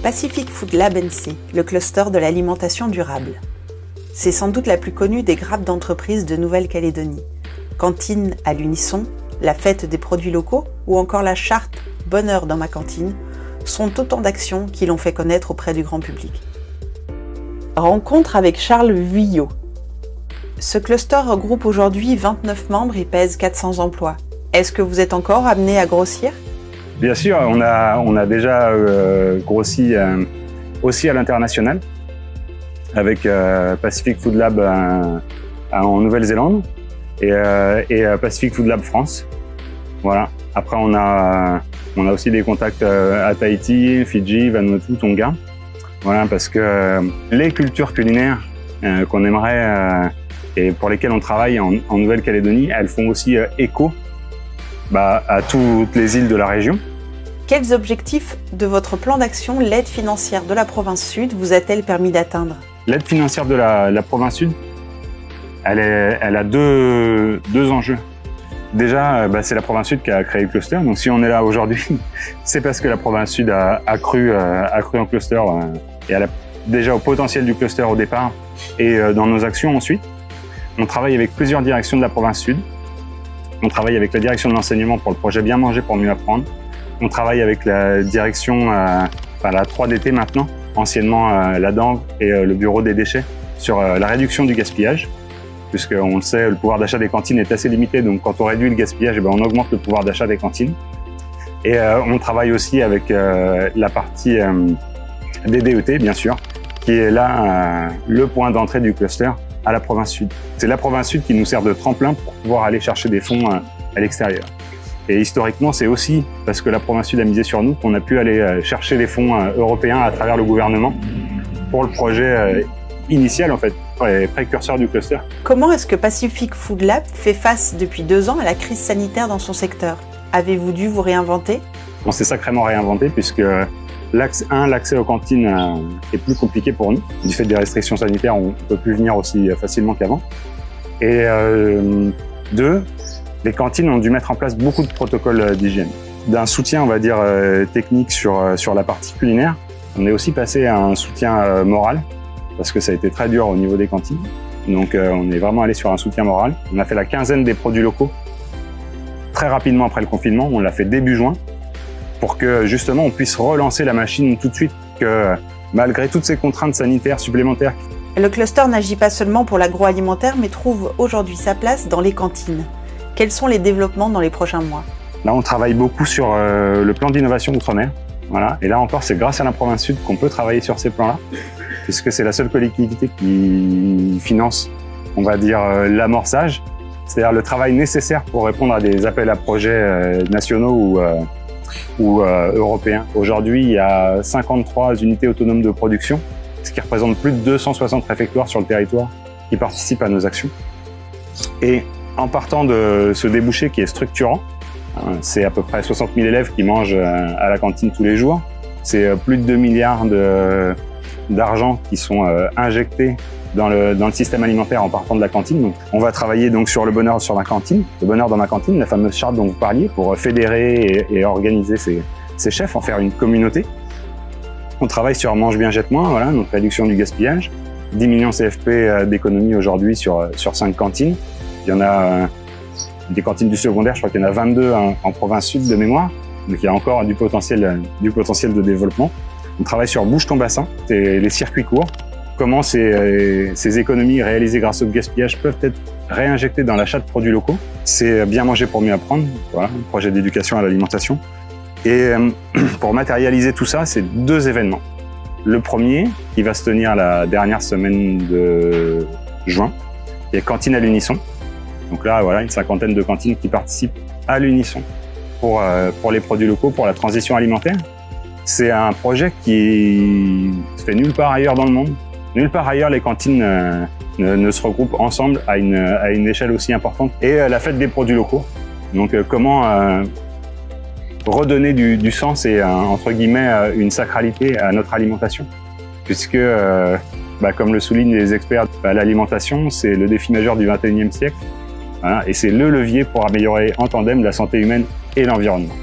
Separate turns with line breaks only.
Pacific Food Lab NC, le cluster de l'alimentation durable. C'est sans doute la plus connue des grappes d'entreprises de Nouvelle-Calédonie. Cantine à l'unisson, la fête des produits locaux ou encore la charte « Bonheur dans ma cantine » sont autant d'actions qui l'ont fait connaître auprès du grand public. Rencontre avec Charles Vuillot. Ce cluster regroupe aujourd'hui 29 membres et pèse 400 emplois. Est-ce que vous êtes encore amené à grossir?
Bien sûr, on a déjà grossi aussi à l'international avec Pacific Food Lab en Nouvelle-Zélande et Pacific Food Lab France. Voilà. Après, on a aussi des contacts à Tahiti, Fidji, Vanuatu, Tonga. Voilà, parce que les cultures culinaires qu'on aimerait et pour lesquelles on travaille en Nouvelle-Calédonie, elles font aussi écho à toutes les îles de la région.
Quels objectifs de votre plan d'action l'aide financière de la province Sud vous a-t-elle permis d'atteindre?
L'aide financière de la province Sud, elle a deux enjeux. Déjà, c'est la province Sud qui a créé le cluster. Donc si on est là aujourd'hui, c'est parce que la province Sud a cru en cluster et déjà au potentiel du cluster au départ et dans nos actions ensuite. On travaille avec plusieurs directions de la province Sud. On travaille avec la direction de l'enseignement pour le projet Bien manger pour mieux apprendre. On travaille avec la direction, la 3DT maintenant, anciennement la DANG et le bureau des déchets sur la réduction du gaspillage. Puisqu'on le sait, le pouvoir d'achat des cantines est assez limité, donc quand on réduit le gaspillage, on augmente le pouvoir d'achat des cantines. Et on travaille aussi avec la partie des DET, bien sûr, qui est là le point d'entrée du cluster à la province Sud. C'est la province Sud qui nous sert de tremplin pour pouvoir aller chercher des fonds à l'extérieur. Et historiquement, c'est aussi parce que la province Sud a misé sur nous qu'on a pu aller chercher des fonds européens à travers le gouvernement pour le projet initial, en fait, les précurseurs du cluster.
Comment est-ce que Pacific Food Lab fait face depuis 2 ans à la crise sanitaire dans son secteur? Avez-vous dû vous réinventer?
On s'est sacrément réinventé puisque l'accès aux cantines est plus compliqué pour nous. Du fait des restrictions sanitaires, on ne peut plus venir aussi facilement qu'avant. Et 2, les cantines ont dû mettre en place beaucoup de protocoles d'hygiène. D'un soutien, on va dire, technique sur la partie culinaire, on est aussi passé à un soutien moral, parce que ça a été très dur au niveau des cantines. Donc on est vraiment allé sur un soutien moral. On a fait la quinzaine des produits locaux très rapidement après le confinement, on l'a fait début juin, pour que justement on puisse relancer la machine tout de suite, que malgré toutes ces contraintes sanitaires supplémentaires.
Le cluster n'agit pas seulement pour l'agroalimentaire, mais trouve aujourd'hui sa place dans les cantines. Quels sont les développements dans les prochains mois?
Là, on travaille beaucoup sur le plan d'innovation outre-mer. Voilà. Et là encore, c'est grâce à la province Sud qu'on peut travailler sur ces plans-là, puisque c'est la seule collectivité qui finance, on va dire, l'amorçage, c'est-à-dire le travail nécessaire pour répondre à des appels à projets nationaux ou européens. Aujourd'hui, il y a 53 unités autonomes de production, ce qui représente plus de 260 réfectoires sur le territoire qui participent à nos actions. Et en partant de ce débouché qui est structurant, c'est à peu près 60 000 élèves qui mangent à la cantine tous les jours. C'est plus de 2 milliards d'argent qui sont injectés dans le système alimentaire en partant de la cantine. Donc, on va travailler donc sur le bonheur sur ma cantine, le bonheur dans ma cantine, la fameuse charte dont vous parliez, pour fédérer et organiser ces chefs, en faire une communauté. On travaille sur mange bien, jette moins, voilà, donc réduction du gaspillage. 10 millions CFP d'économie aujourd'hui sur 5 cantines. Il y en a des cantines du secondaire, je crois qu'il y en a 22 en province Sud de mémoire. Donc il y a encore du potentiel de développement. On travaille sur bouge ton bassin, c'est les circuits courts. Comment ces économies réalisées grâce au gaspillage peuvent être réinjectées dans l'achat de produits locaux. C'est bien manger pour mieux apprendre, voilà, un projet d'éducation à l'alimentation. Et pour matérialiser tout ça, c'est 2 événements. Le premier, qui va se tenir la dernière semaine de juin, il y a Cantine à l'unisson. Donc là, voilà, une 50aine de cantines qui participent à l'unisson pour les produits locaux, pour la transition alimentaire. C'est un projet qui se fait nulle part ailleurs dans le monde. Nulle part ailleurs, les cantines ne se regroupent ensemble à une échelle aussi importante. Et la fête des produits locaux. Donc comment redonner du sens et entre guillemets une sacralité à notre alimentation. Puisque, comme le soulignent les experts, l'alimentation, c'est le défi majeur du XXIe siècle. Voilà, et c'est le levier pour améliorer en tandem la santé humaine et l'environnement.